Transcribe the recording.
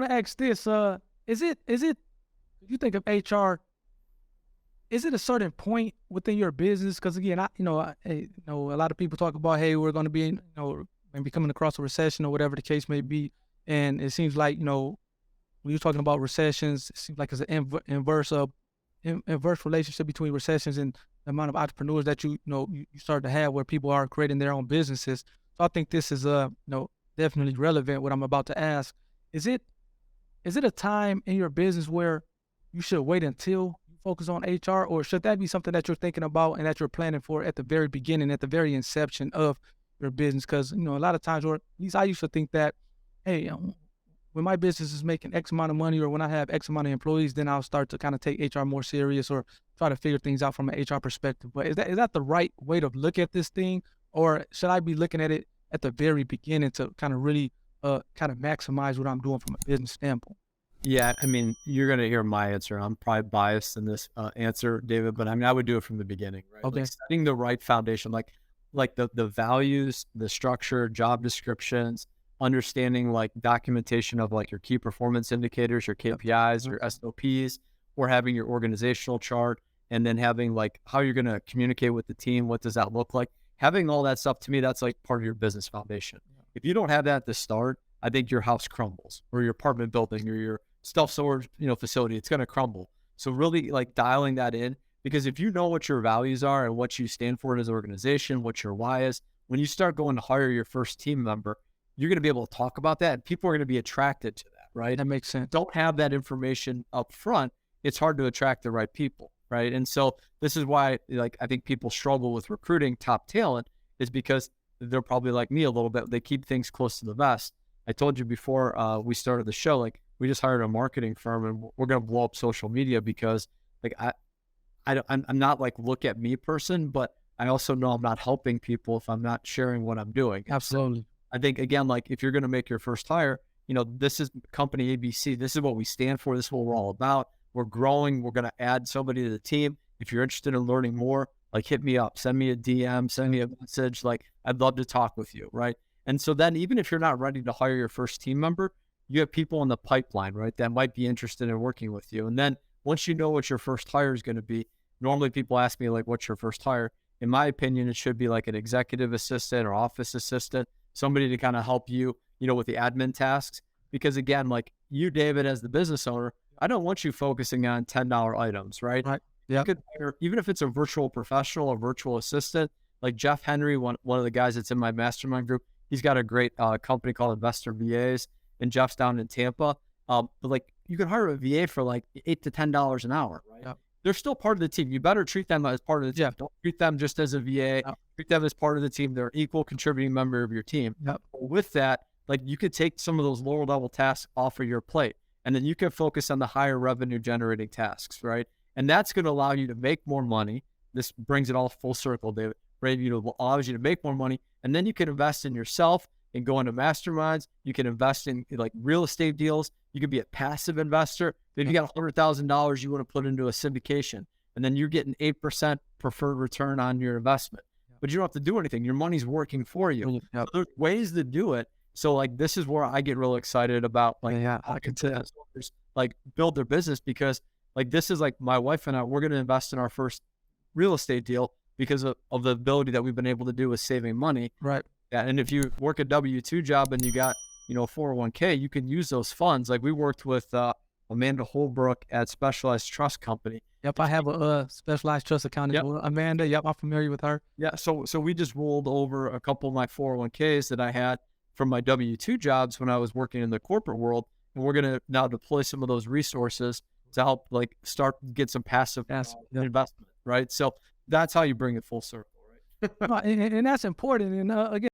want to ask this. Is it you think of HR, is it a certain point within your business? Because again, a lot of people talk about, hey, we're going to be, maybe coming across a recession or whatever the case may be, and it seems like, when you're talking about recessions, it seems like it's an inverse relationship between recessions and the amount of entrepreneurs that you start to have where people are creating their own businesses. So I think this is definitely relevant. What I'm about to ask is it a time in your business where you should wait until you focus on HR, or should that be something that you're thinking about and that you're planning for at the very beginning, at the very inception of your business? Because a lot of times, or at least I used to think that, hey, when my business is making X amount of money, or when I have X amount of employees, then I'll start to kind of take HR more serious or try to figure things out from an HR perspective. But is that the right way to look at this thing, or should I be looking at it at the very beginning to kind of really kind of maximize what I'm doing from a business standpoint? Yeah, I mean, you're going to hear my answer. I'm probably biased in this answer, David, but I mean, I would do it from the beginning, right? Like Okay. setting the right foundation, like the values, the structure, job descriptions, understanding like documentation of like your key performance indicators, your Yep. KPIs, Mhm. your SOPs, or having your organizational chart, and then having like how you're going to communicate with the team. What does that look like? Having all that stuff, to me, that's like part of your business foundation. If you don't have that at the start, I think your house crumbles, or your apartment building, or your self storage, facility. It's going to crumble. So really like dialing that in, because if you know what your values are and what you stand for as an organization, what your why is, when you start going to hire your first team member, you're going to be able to talk about that, and people are going to be attracted to that, right? That makes sense. Don't have that information up front, it's hard to attract the right people, right? And so this is why, like, I think people struggle with recruiting top talent, is because they're probably like me a little bit. They keep things close to the vest. I told you before we started the show, like we just hired a marketing firm, and we're going to blow up social media because, like, I'm not like look at me person, but I also know I'm not helping people if I'm not sharing what I'm doing. And so Absolutely. I think, again, like if you're going to make your first hire, this is company ABC. This is what we stand for. This is what we're all about. We're growing. We're going to add somebody to the team. If you're interested in learning more, like hit me up, send me a DM, send me a message. Like I'd love to talk with you. Right. And so then even if you're not ready to hire your first team member, you have people in the pipeline, right, that might be interested in working with you. And then once you know what your first hire is going to be, normally people ask me like, what's your first hire? In my opinion, it should be like an executive assistant or office assistant, somebody to kind of help you, with the admin tasks. Because again, like you, David, as the business owner, I don't want you focusing on $10 items, right? Right. You Yep. could hire, even if it's a virtual professional or virtual assistant, like Jeff Henry, one of the guys that's in my mastermind group, he's got a great company called Investor VAs, and Jeff's down in Tampa. But like you can hire a VA for like $8 to $10 an hour, right? Yep. They're still part of the team. You better treat them as part of the team. Yeah. Don't treat them just as a VA. Yep. Treat them as part of the team. They're an equal contributing member of your team. Yep. With that, like you could take some of those lower level tasks off of your plate, and then you can focus on the higher revenue generating tasks, right? And that's going to allow you to make more money. This brings it all full circle, David, right? Allows you to make more money, and then you can invest in yourself and go into masterminds. You can invest in like real estate deals. You could be a passive investor. If you got $100,000 you want to put into a syndication, and then you're getting 8% preferred return on your investment, but you don't have to do anything. Your money's working for you. Yep. So there's ways to do it. So like this is where I get real excited about like Yeah, I helping can tell. business owners, like build their business, because like this is like my wife and I, we're going to invest in our first real estate deal because of the ability that we've been able to do with saving money. Right. Yeah, and if you work a W-2 job and you got, 401k, you can use those funds. Like we worked with Amanda Holbrook at Specialized Trust Company. Yep. I have a specialized trust account as Yep. well. Amanda. Yep. I'm familiar with her. Yeah, so we just rolled over a couple of my 401ks that I had from my W-2 jobs when I was working in the corporate world, and we're gonna now deploy some of those resources to help like start get some passive That's yep. investment, right? So that's how you bring it full circle, right? No, and that's important. And again,